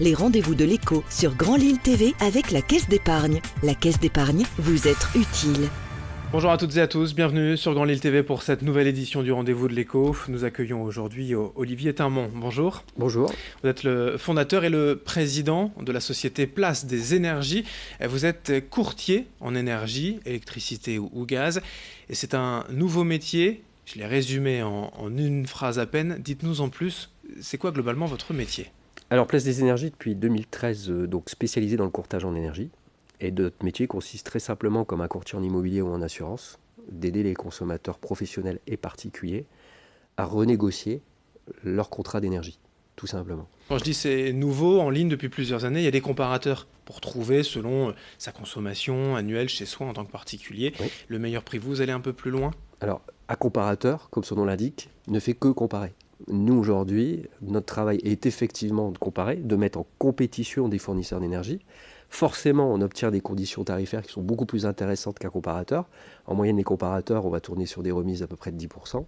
Les rendez-vous de l'écho sur Grand Lille TV avec la Caisse d'épargne. La Caisse d'épargne, vous êtes utile. Bonjour à toutes et à tous, bienvenue sur Grand Lille TV pour cette nouvelle édition du Rendez-vous de l'écho. Nous accueillons aujourd'hui Olivier Tinmont. Bonjour. Bonjour. Vous êtes le fondateur et le président de la société Place des Énergies. Vous êtes courtier en énergie, électricité ou gaz. Et c'est un nouveau métier. Je l'ai résumé en une phrase à peine. Dites-nous en plus, c'est quoi globalement votre métier ? Alors, Place des Énergies, depuis 2013, donc spécialisée dans le courtage en énergie. Et notre métier consiste très simplement, comme un courtier en immobilier ou en assurance, d'aider les consommateurs professionnels et particuliers à renégocier leur contrat d'énergie, tout simplement. Quand je dis c'est nouveau, en ligne depuis plusieurs années, il y a des comparateurs pour trouver, selon sa consommation annuelle chez soi en tant que particulier, oui, le meilleur prix. Vous allez un peu plus loin ? Alors, un comparateur, comme son nom l'indique, ne fait que comparer. Nous, aujourd'hui, notre travail est effectivement de comparer, de mettre en compétition des fournisseurs d'énergie. Forcément, on obtient des conditions tarifaires qui sont beaucoup plus intéressantes qu'un comparateur. En moyenne, les comparateurs, on va tourner sur des remises à peu près de 10%.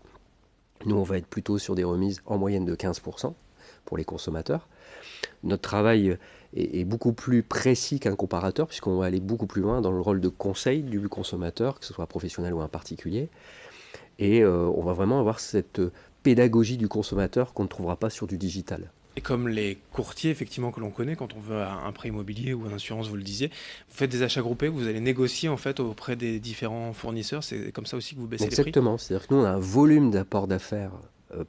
Nous, on va être plutôt sur des remises en moyenne de 15% pour les consommateurs. Notre travail est beaucoup plus précis qu'un comparateur, puisqu'on va aller beaucoup plus loin dans le rôle de conseil du consommateur, que ce soit professionnel ou un particulier. Et on va vraiment avoir cette pédagogie du consommateur qu'on ne trouvera pas sur du digital. Et comme les courtiers, effectivement, que l'on connaît, quand on veut un prêt immobilier ou une assurance, vous le disiez, vous faites des achats groupés, vous allez négocier en fait auprès des différents fournisseurs. C'est comme ça aussi que vous baissez les prix ? Exactement. C'est-à-dire que nous, on a un volume d'apport d'affaires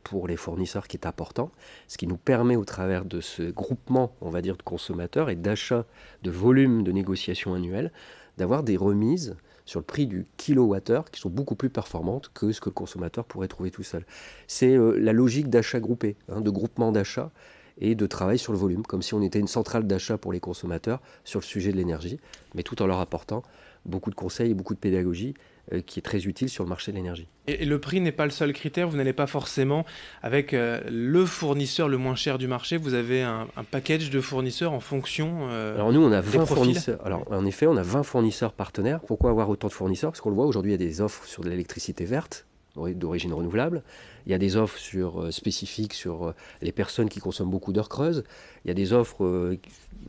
pour les fournisseurs qui est important, ce qui nous permet, au travers de ce groupement, on va dire, de consommateurs et d'achat de volume de négociation annuelle, d'avoir des remises sur le prix du kilowattheure qui sont beaucoup plus performantes que ce que le consommateur pourrait trouver tout seul. C'est la logique d'achat groupé, de groupement d'achat et de travail sur le volume, comme si on était une centrale d'achat pour les consommateurs sur le sujet de l'énergie, mais tout en leur apportant beaucoup de conseils et beaucoup de pédagogie qui est très utile sur le marché de l'énergie. Et le prix n'est pas le seul critère, vous n'allez pas forcément avec le fournisseur le moins cher du marché, vous avez un package de fournisseurs en fonction Alors nous, on a 20 profils. fournisseurs. Alors en effet, on a 20 fournisseurs partenaires. Pourquoi avoir autant de fournisseurs ? Parce qu'on le voit, aujourd'hui, il y a des offres sur de l'électricité verte, d'origine renouvelable. Il y a des offres spécifiques sur les personnes qui consomment beaucoup d'heures creuses. Il y a des offres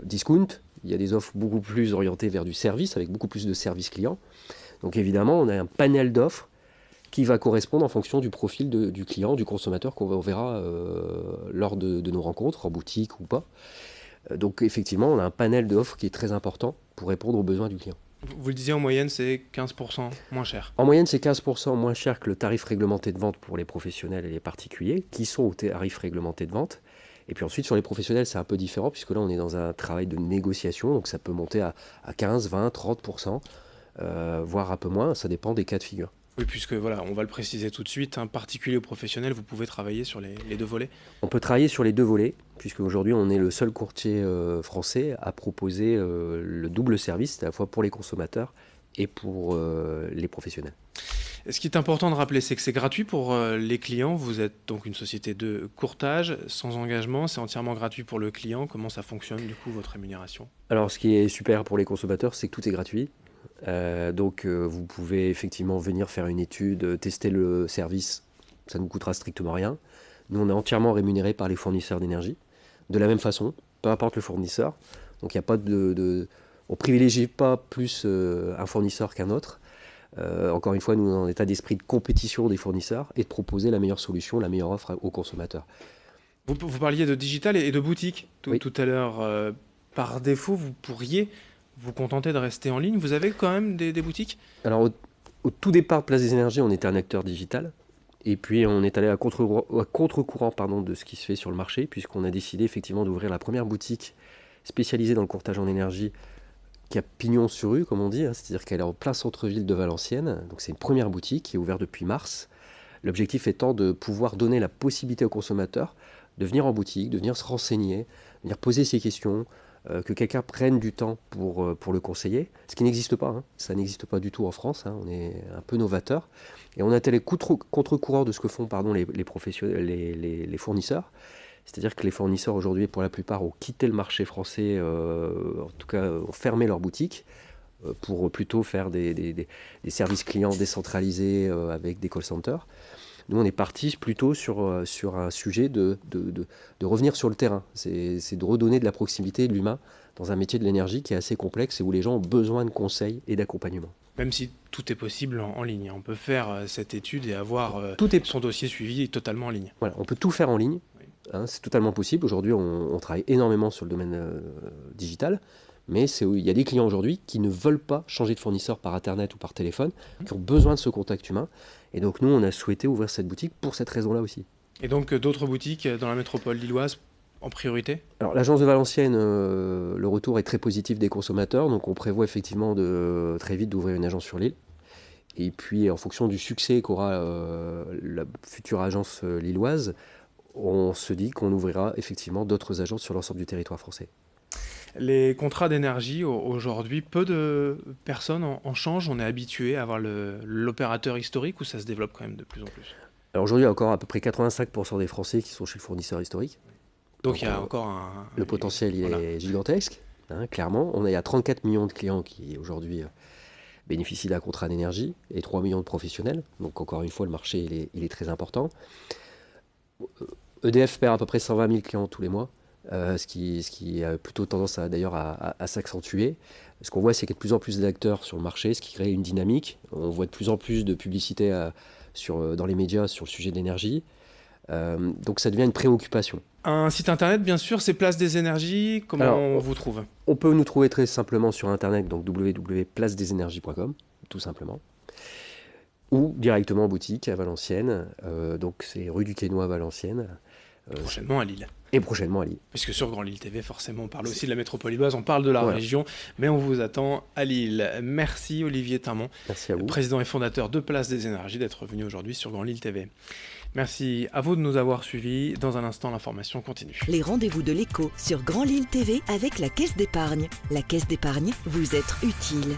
discount. Il y a des offres beaucoup plus orientées vers du service, avec beaucoup plus de services clients. Donc évidemment, on a un panel d'offres qui va correspondre en fonction du profil du client, du consommateur qu'on verra lors de nos rencontres, en boutique ou pas. Donc effectivement, on a un panel d'offres qui est très important pour répondre aux besoins du client. Vous le disiez, en moyenne, c'est 15% moins cher. En moyenne, c'est 15% moins cher que le tarif réglementé de vente pour les professionnels et les particuliers, qui sont au tarif réglementé de vente. Et puis ensuite, sur les professionnels, c'est un peu différent, puisque là, on est dans un travail de négociation, donc ça peut monter à 15, 20, 30%, voire un peu moins, ça dépend des cas de figure. Oui, puisque voilà, on va le préciser tout de suite, particulier ou professionnel, vous pouvez travailler sur les deux volets. On peut travailler sur les deux volets, puisque aujourd'hui on est le seul courtier français à proposer le double service, à la fois pour les consommateurs et pour les professionnels. Et ce qui est important de rappeler, c'est que c'est gratuit pour les clients. Vous êtes donc une société de courtage sans engagement, c'est entièrement gratuit pour le client. Comment ça fonctionne du coup, votre rémunération ? Alors ce qui est super pour les consommateurs, c'est que tout est gratuit. Donc vous pouvez effectivement venir faire une étude, tester le service, ça ne vous coûtera strictement rien. Nous on est entièrement rémunéré par les fournisseurs d'énergie, de la même façon, peu importe le fournisseur. Donc il n'y a pas on privilégie pas plus un fournisseur qu'un autre. Encore une fois, nous on est en état d'esprit de compétition des fournisseurs et de proposer la meilleure solution, la meilleure offre aux consommateurs. Vous parliez de digital et de boutique Oui. Tout à l'heure. Par défaut, vous pourriez vous contenter de rester en ligne. Vous avez quand même des boutiques ? Alors au tout départ de Place des Énergies, on était un acteur digital. Et puis on est allé à contre-courant de ce qui se fait sur le marché, puisqu'on a décidé effectivement d'ouvrir la première boutique spécialisée dans le courtage en énergie qui a pignon sur rue, comme on dit, c'est-à-dire qu'elle est en plein centre-ville de Valenciennes. Donc c'est une première boutique qui est ouverte depuis mars. L'objectif étant de pouvoir donner la possibilité aux consommateurs de venir en boutique, de venir se renseigner, de venir poser ses questions, que quelqu'un prenne du temps pour le conseiller, ce qui n'existe pas. Ça n'existe pas du tout en France, on est un peu novateur. Et on a été contre-courant de ce que font les fournisseurs. C'est-à-dire que les fournisseurs aujourd'hui, pour la plupart, ont quitté le marché français, en tout cas ont fermé leurs boutiques, pour plutôt faire des services clients décentralisés avec des call centers. Nous, on est parti plutôt sur un sujet de revenir sur le terrain. C'est de redonner de la proximité et de l'humain dans un métier de l'énergie qui est assez complexe et où les gens ont besoin de conseils et d'accompagnement. Même si tout est possible en ligne. On peut faire cette étude et avoir son dossier suivi totalement en ligne. Voilà, on peut tout faire en ligne. Hein, c'est totalement possible. Aujourd'hui, on travaille énormément sur le domaine digital. Mais il y a des clients aujourd'hui qui ne veulent pas changer de fournisseur par Internet ou par téléphone, qui ont besoin de ce contact humain. Et donc nous, on a souhaité ouvrir cette boutique pour cette raison-là aussi. Et donc d'autres boutiques dans la métropole lilloise en priorité? Alors l'agence de Valenciennes, le retour est très positif des consommateurs. Donc on prévoit effectivement très vite d'ouvrir une agence sur l'île. Et puis en fonction du succès qu'aura la future agence lilloise, on se dit qu'on ouvrira effectivement d'autres agences sur l'ensemble du territoire français. Les contrats d'énergie, aujourd'hui, peu de personnes en changent. On est habitué à avoir l'opérateur historique ou ça se développe quand même de plus en plus? Alors aujourd'hui, il y a encore à peu près 85% des Français qui sont chez le fournisseur historique. Donc il y a encore le potentiel est gigantesque, hein, clairement. Il y a 34 millions de clients qui aujourd'hui bénéficient d'un contrat d'énergie et 3 millions de professionnels. Donc encore une fois, le marché il est très important. EDF perd à peu près 120 000 clients tous les mois. Ce qui a plutôt tendance à s'accentuer. Ce qu'on voit, c'est qu'il y a de plus en plus d'acteurs sur le marché, ce qui crée une dynamique. On voit de plus en plus de publicité dans les médias sur le sujet de l'énergie. Donc ça devient une préoccupation. Un site internet, bien sûr, c'est Place des Énergies. Comment on vous trouve? On peut nous trouver très simplement sur internet, donc www.placedesénergies.com, tout simplement. Ou directement en boutique à Valenciennes. Donc c'est rue du Quesnoy à Valenciennes. Prochainement à Lille. Et prochainement à Lille. Parce que sur Grand Lille TV, forcément, on parle aussi de la métropole lilloise, on parle de la région, mais on vous attend à Lille. Merci Olivier Tamon, merci à vous, président et fondateur de Place des Énergies, d'être venu aujourd'hui sur Grand Lille TV. Merci à vous de nous avoir suivis. Dans un instant, l'information continue. Les rendez-vous de l'écho sur Grand Lille TV avec la Caisse d'épargne. La Caisse d'épargne, vous êtes utile.